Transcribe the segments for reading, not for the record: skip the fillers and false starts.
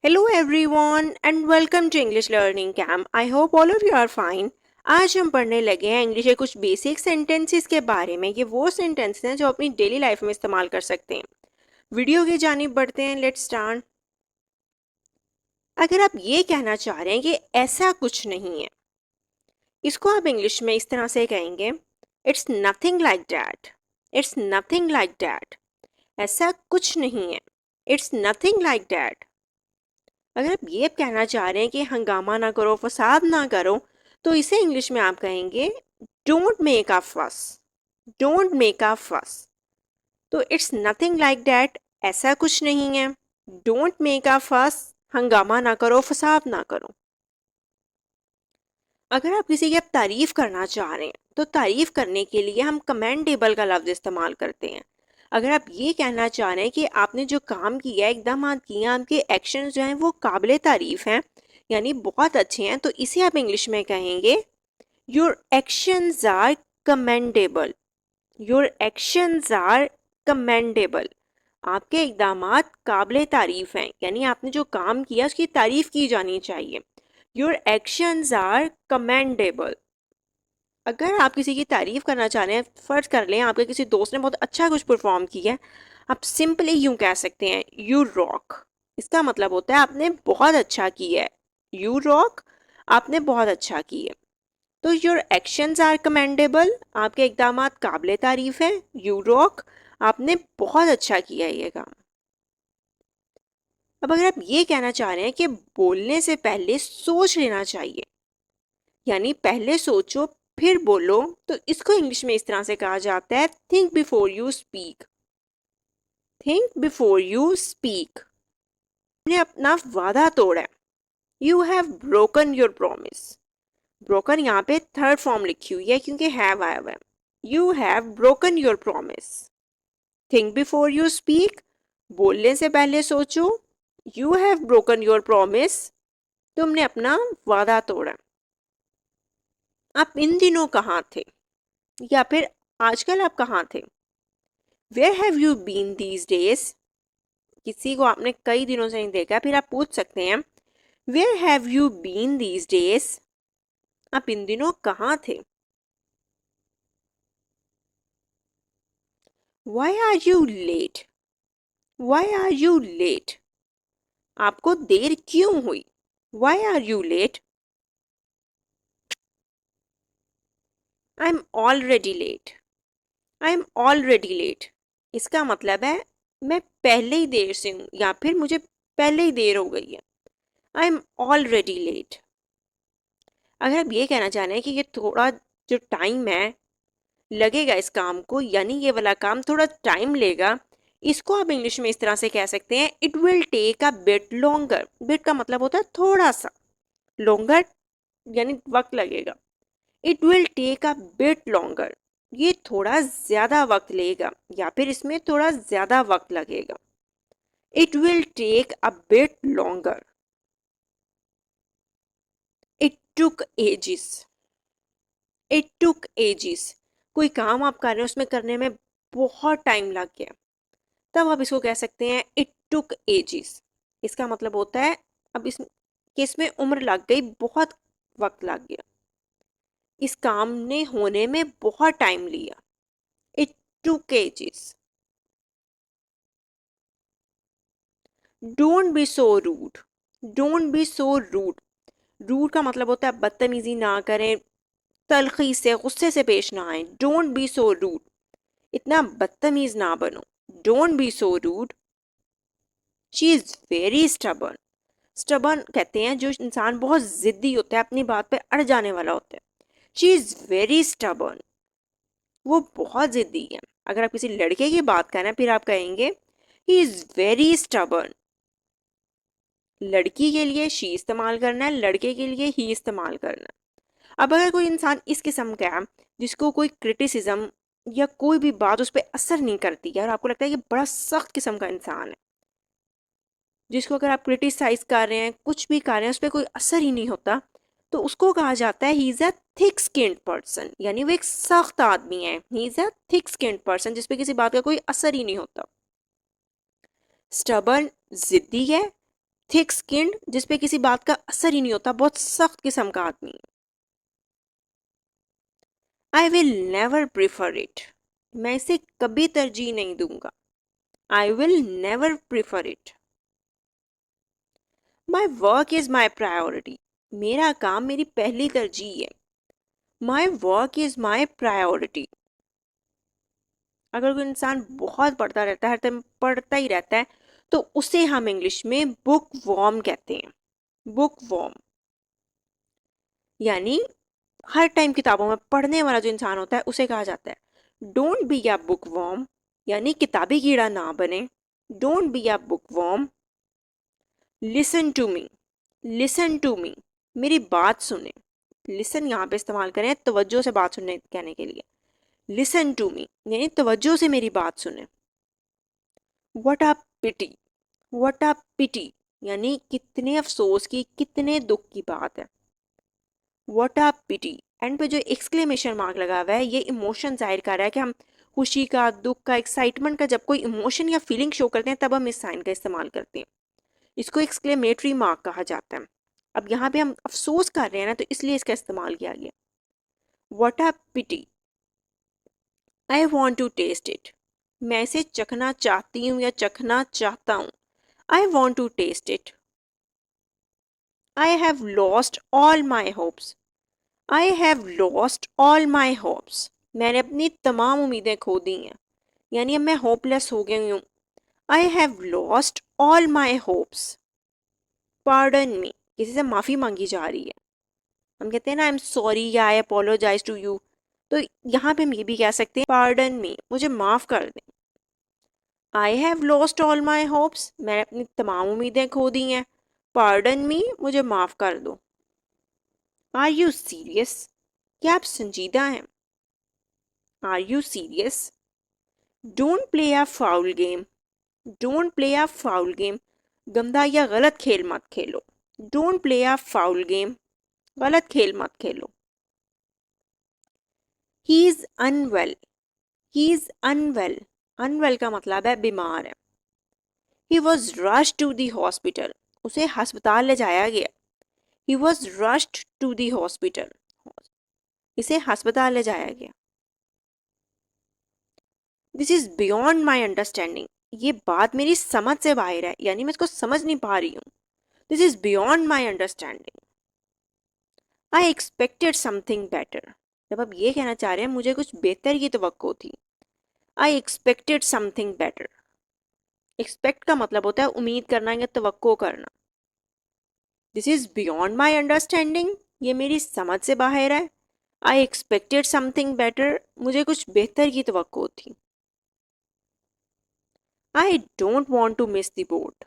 Hello everyone and welcome to English Learning Camp. I hope all of you are fine. आज हम पढ़ने लगे हैं इंग्लिश के कुछ बेसिक सेंटेंसेस के बारे में। ये वो सेंटेंस हैं जो अपनी डेली लाइफ में इस्तेमाल कर सकते हैं। वीडियो की जानिब बढ़ते हैं। Let's start. अगर आप ये कहना चाह रहे हैं कि ऐसा कुछ नहीं है, इसको आप इंग्लिश में इस तरह से कहेंगे, it's nothing like that. It's nothing like that. ऐसा कुछ नहीं है, इट्स नथिंग लाइक दैट। अगर आप ये कहना चाह रहे हैं कि हंगामा ना करो, फसाद ना करो, तो इसे इंग्लिश में आप कहेंगे डोंट मेक अ फस। डोंट मेक अ फस। तो इट्स नथिंग लाइक दैट, ऐसा कुछ नहीं है। डोंट मेक अ फस, हंगामा ना करो, फसाद ना करो। अगर आप किसी की आप तारीफ करना चाह रहे हैं तो तारीफ करने के लिए हम कमेंडेबल का लफ्ज़ इस्तेमाल करते हैं। अगर आप ये कहना चाह रहे हैं कि आपने जो काम किया है, एकदम आप किए, आपके एक्शन जो हैं वो काबिल तारीफ हैं, यानी बहुत अच्छे हैं, तो इसे आप इंग्लिश में कहेंगे your actions are commendable. Your actions are commendable. आपके इक़दामात काबिल तारीफ हैं, यानी आपने जो काम किया उसकी तारीफ की जानी चाहिए। Your actions are commendable. अगर आप किसी की तारीफ करना चाह रहे हैं, फ़र्ज कर लें आपके किसी दोस्त ने बहुत अच्छा कुछ परफॉर्म किया है, आप सिंपली यूं कह सकते हैं यू रॉक। इसका मतलब होता है आपने बहुत अच्छा किया है। यू रॉक, आपने बहुत अच्छा किया है। तो योर एक्शंस आर कमेंडेबल, आपके इकदाम काबिल तारीफ हैं। यू रॉक, आपने बहुत अच्छा किया है ये काम। अब अगर आप ये कहना चाह रहे हैं कि बोलने से पहले सोच लेना चाहिए, यानी पहले सोचो फिर बोलो, तो इसको इंग्लिश में इस तरह से कहा जाता है think before you speak. Think before you speak. आपने अपना वादा तोड़ा है। You have broken your promise. Broken यहाँ पे थर्ड फॉर्म लिखी हुई है क्योंकि हैव आया हुआ है। You have broken your promise. Think before you speak, बोलने से पहले सोचो। You have broken your promise, तुमने अपना वादा तोड़ा। आप इन दिनों कहाँ थे, या फिर आजकल आप कहाँ थे। Where have you been these days. किसी को आपने कई दिनों से नहीं देखा, फिर आप पूछ सकते हैं where have you been these days. आप इन दिनों कहाँ थे। Why are you late. Why are you late, आपको देर क्यों हुई। Why are you late. I am already late. I am already late, इसका मतलब है मैं पहले ही देर से हूँ, या फिर मुझे पहले ही देर हो गई है। I am already late. अगर आप ये कहना चाह रहे हैं कि ये थोड़ा जो टाइम है लगेगा इस काम को, यानी ये वाला काम थोड़ा टाइम लेगा, इसको आप इंग्लिश में इस तरह से कह सकते हैं it will take a bit longer. Bit का मतलब होता है थोड़ा सा, लॉन्गर यानी वक्त लगेगा। It will take a bit longer, ये थोड़ा ज़्यादा वक्त लेगा, या फिर इसमें थोड़ा ज़्यादा वक्त लगेगा। It will take a bit longer. It took ages. It took ages, कोई काम आप कर रहे हैं उसमें करने में बहुत टाइम लग गया, तब आप इसको कह सकते हैं इट टुक एजिस। इसका मतलब होता है अब इस केस में उम्र लग गई, बहुत वक्त लग गया, इस काम ने होने में बहुत टाइम लिया। It took ages. Don't be so rude. Don't be so rude. Rude का मतलब होता है बदतमीजी ना करें, तलखी से, गुस्से से पेश ना आए। डोंट बी सो रूड, इतना बदतमीज ना बनो। Don't be so rude. She is very stubborn. Stubborn कहते हैं जो इंसान बहुत ज़िद्दी होता है, अपनी बात पे अड़ जाने वाला होता है। शी इज़ वेरी स्टबर्न, वो बहुत ज़िद्दी है। अगर आप किसी लड़के की बात करें फिर आप कहेंगे ही इज़ वेरी स्टबर्न। लड़की के लिए शी इस्तेमाल करना है, लड़के के लिए ही इस्तेमाल करना है। अब अगर कोई इंसान इस किस्म का है जिसको कोई क्रिटिसिज्म या कोई भी बात उस पर असर नहीं करती है और आपको लगता है कि बड़ा सख्त किस्म का इंसान है, जिसको अगर आप क्रिटिसाइज कर रहे हैं, कुछ भी कर रहे हैं, उस पर कोई असर ही नहीं होता, तो उसको कहा जाता है he is a thick skinned person, यानी वो एक सख्त आदमी है। He is a thick skinned person, जिसपे किसी बात का कोई असर ही नहीं होता। स्टबर्न ज़िद्दी है, थिक स्किन्ड, जिसपे किसी बात का असर ही नहीं होता, बहुत सख्त किस्म का आदमी है। I will never prefer it, मैं इसे कभी तरजीह नहीं दूंगा। I will never prefer it. My work is my priority, मेरा काम मेरी पहली तरजीह है। My work is my priority. अगर कोई इंसान बहुत पढ़ता रहता है, हर टाइम पढ़ता ही रहता है, तो उसे हम इंग्लिश में बुक वॉर्म कहते हैं। बुक वॉर्म यानी हर टाइम किताबों में पढ़ने वाला जो इंसान होता है उसे कहा जाता है। Don't be a bookworm, यानी किताबी कीड़ा ना बने। Don't be a bookworm. Listen to me, listen to me, मेरी बात सुने। लिसन यहाँ पे इस्तेमाल करें तवज्जो से बात सुनने कहने के लिए। लिसन टू मी यानी तवज्जो से मेरी बात सुने। What a pity, what a पिटी यानी कितने अफसोस की, कितने दुख की बात है। व्हाट अ पिटी, एंड पे जो एक्सक्लेमेशन मार्क लगा हुआ है ये इमोशन जाहिर कर रहा है कि हम खुशी का, दुख का, एक्साइटमेंट का, जब कोई इमोशन या फीलिंग शो करते हैं तब हम इस साइन का इस्तेमाल करते हैं। इसको एक्सक्लेमेटरी मार्क कहा जाता है। अब यहाँ पे हम अफसोस कर रहे हैं ना, तो इसलिए इसका इस्तेमाल किया गया। What a pity, I want to taste it, मैं इसे चखना चाहती हूँ या चखना चाहता हूँ। I want to taste it. I have lost all my hopes, I have lost all my hopes, मैंने अपनी तमाम उम्मीदें खो दी हैं, यानी अब मैं होपलेस हो गई हूँ। आई have lost all my hopes. Pardon me, किसी से माफ़ी मांगी जा रही है। हम कहते हैं ना आई एम सॉरी या आई अपोलोजाइज टू यू, तो यहाँ पे हम ये भी कह सकते हैं पार्डन मी, मुझे माफ़ कर दें। आई have lost all my hopes, मैंने अपनी तमाम उम्मीदें खो दी हैं। पार्डन मी, मुझे माफ़ कर दो। आर यू सीरियस, क्या आप संजीदा हैं? Are you serious? Don't play a foul game, don't play a foul game, गंदा या गलत खेल मत खेलो। Don't play a foul game, गलत खेल मत खेलो। He is unwell, he is unwell, unwell का मतलब है बीमार है। He was rush to the hospital, उसे अस्पताल ले जाया गया। He was rushed to the hospital, इसे अस्पताल ले जाया गया। This is beyond my understanding, ये बात मेरी समझ से बाहर है, यानी मैं इसको समझ नहीं पा रही हूँ। This is beyond my understanding. I expected something better, जब आप ये कहना चाह रहे हैं मुझे कुछ बेहतर की तवक्को थी। I expected something better. Expect का मतलब होता है उम्मीद करना या तवक्को करना। This is beyond my understanding, ये मेरी समझ से बाहर है। आई एक्सपेक्टेड समथिंग बेटर, मुझे कुछ बेहतर की तवक्को थी। I don't want to miss the boat,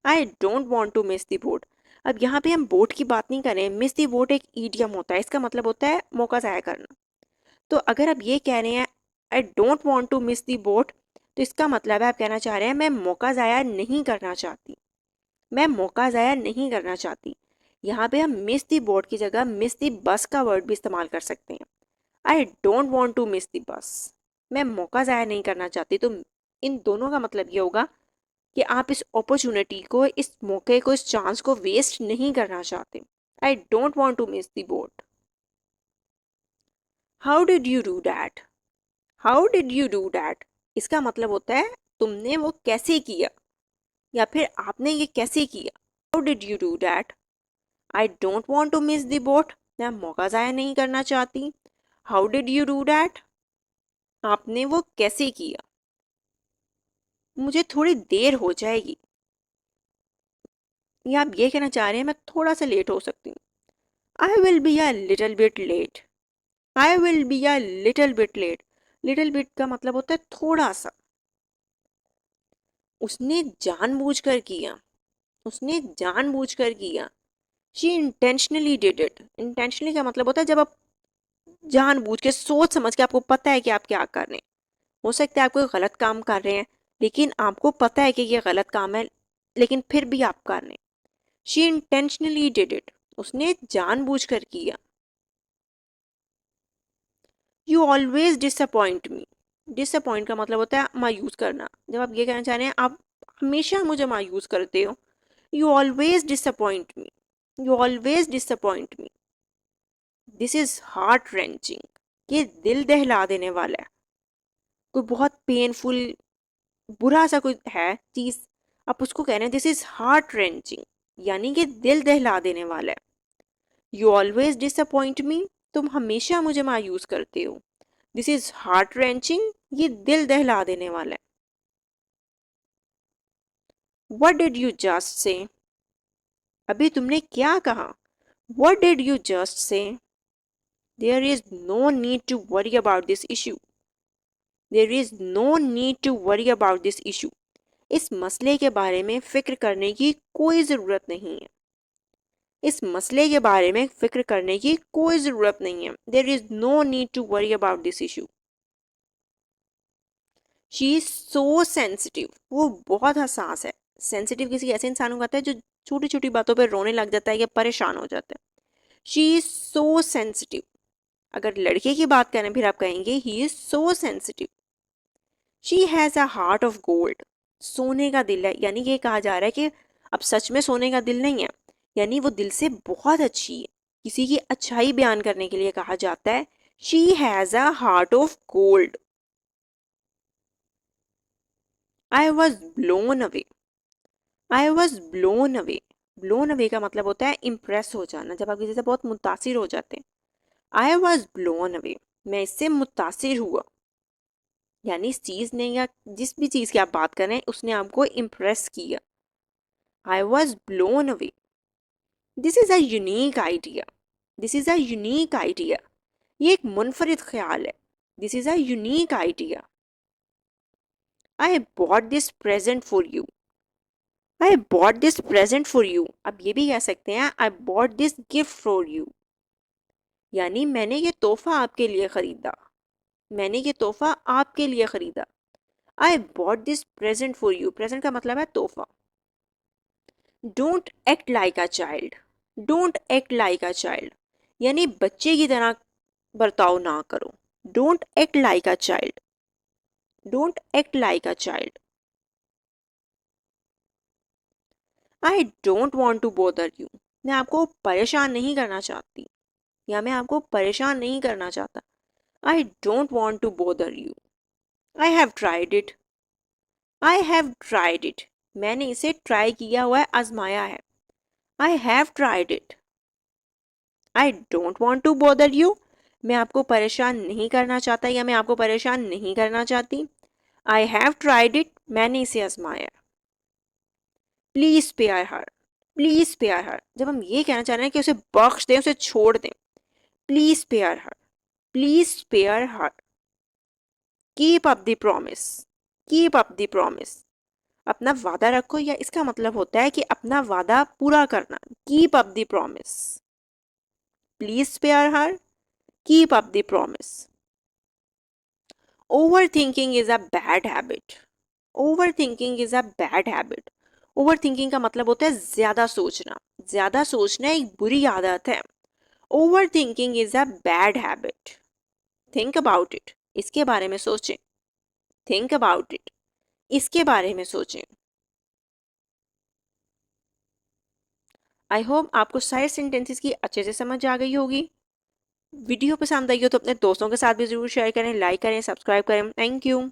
I don't want to miss the boat. अब यहाँ पे हम बोट की बात नहीं करें, मिस द बोट एक ईडियम होता है, इसका मतलब होता है मौका ज़ाया करना। तो अगर आप ये कह रहे हैं I don't want to miss the boat, तो इसका मतलब है आप कहना चाह रहे हैं मैं मौका ज़ाया नहीं करना चाहती, मैं मौका ज़ाया नहीं करना चाहती। यहाँ पे हम मिस द बोट की जगह मिस द बस का वर्ड भी इस्तेमाल कर सकते हैं। I don't want to miss the bus, मैं मौका ज़ाया नहीं करना चाहती। तो इन दोनों का मतलब ये होगा कि आप इस अपॉर्चुनिटी को, इस मौके को, इस चांस को वेस्ट नहीं करना चाहते। I don't want to miss the boat. How did you do that, how did you do that, इसका मतलब होता है तुमने वो कैसे किया, या फिर आपने ये कैसे किया। How did you do that. I don't want to miss the boat, मैं मौका ज़ाया नहीं करना चाहती। How did you do that, आपने वो कैसे किया। मुझे थोड़ी देर हो जाएगी, या आप ये कहना चाह रहे हैं मैं थोड़ा सा लेट हो सकती हूँ। I will be a little bit late, I will be a little bit late, little bit का मतलब होता है थोड़ा सा। उसने जानबूझकर किया, उसने जानबूझकर किया। She intentionally did it, intentionally का मतलब होता है जब आप जानबूझ के, सोच समझ के, आपको पता है कि आप क्या कर रहे हैं। हो सकता है आप कोई गलत काम कर रहे हैं, लेकिन आपको पता है कि ये गलत काम है, लेकिन फिर भी आप कर रहे हैं। शी इंटेंशनली डिड इट, उसने जानबूझकर किया। You always disappoint me, disappoint का मतलब होता है मायूस करना। जब आप ये कहना चाह रहे हैं आप हमेशा मुझे मायूस करते हो, you always disappoint me, you always disappoint me. This is heart wrenching, ये दिल दहला देने वाला है। कोई बहुत पेनफुल बुरा सा कोई है चीज, आप उसको कह रहे हैं दिस इज हार्ट रेंचिंग, यानी कि दिल दहला देने वाला है। यू ऑलवेज डिसअपॉइंट मी, तुम हमेशा मुझे मायूस करते हो। दिस इज हार्ट रेंचिंग, ये दिल दहला देने वाला है। What did you just say? अभी तुमने क्या कहा? What did you just say? There is no need to worry about this issue. There is no need to worry about this issue. इस मसले के बारे में फिक्र करने की कोई ज़रूरत नहीं है। इस मसले के बारे में फिक्र करने की कोई ज़रूरत नहीं है। There is no need to worry about this issue. She is so sensitive. वो बहुत हसास है। सेंसिटिव किसी ऐसे इंसान को कहता है जो छोटी छोटी बातों पर रोने लग जाता है या परेशान हो जाता है। She is so sensitive. अगर लड़के की बात करें फिर आप कहेंगे he is so sensitive. She has a heart of gold, सोने का दिल है, यानी ये कहा जा रहा है कि अब सच में सोने का दिल नहीं है, यानी वो दिल से बहुत अच्छी है। किसी की अच्छाई बयान करने के लिए कहा जाता है she has a heart of gold. I was blown away, I was blown away. Blown away का मतलब होता है इम्प्रेस हो जाना, जब आप किसी से बहुत मुतासिर हो जाते हैं। आई वॉज ब्लोन अवे, मैं इससे मुतासिर हुआ, यानी इस चीज़ ने या जिस भी चीज़ की आप बात कर रहे हैं उसने आपको इम्प्रेस किया। I was blown away. This is a unique idea, this is a unique idea, ये एक मुनफरिद ख्याल है। This is a unique idea. I bought this present for you, I bought this present for you. अब ये भी कह सकते हैं आई bought this gift for you, यानी मैंने ये तोहफा आपके लिए खरीदा, मैंने ये तोहफा आपके लिए खरीदा। I bought this present for you, present का मतलब है तोहफा। Don't act like a child, don't act like a child, यानी बच्चे की तरह बर्ताव ना करो। Don't act like a child, don't act like a child. I don't want to bother you, मैं आपको परेशान नहीं करना चाहती या मैं आपको परेशान नहीं करना चाहता। I don't want to bother you. I have tried it, I have tried it, मैंने इसे ट्राई किया हुआ है, आजमाया है। I have tried it. I don't want to bother you, मैं आपको परेशान नहीं करना चाहता या मैं आपको परेशान नहीं करना चाहती। आई हैव ट्राइड इट, मैंने इसे आजमाया। Please spare her, please spare her, जब हम ये कहना चाह रहे हैं कि उसे बख्श दें, उसे छोड़ दें। Please spare her, please spare her. Keep up the promise, keep up the promise, अपना वादा रखो, या इसका मतलब होता है कि अपना वादा पूरा करना। Keep up the promise, please spare her, keep up the promise. Over thinking is a bad habit, over thinking is a bad habit. Over thinking का मतलब होता है ज्यादा सोचना, ज्यादा सोचना एक बुरी आदत है। Over thinking is a bad habit. Think about it, इसके बारे में सोचें। थिंक अबाउट इट, इसके बारे में सोचें। आई होप आपको सारे सेंटेंसेस की अच्छे से समझ आ गई होगी। वीडियो पसंद आई हो तो अपने दोस्तों के साथ भी ज़रूर शेयर करें, लाइक करें, सब्सक्राइब करें। Thank you.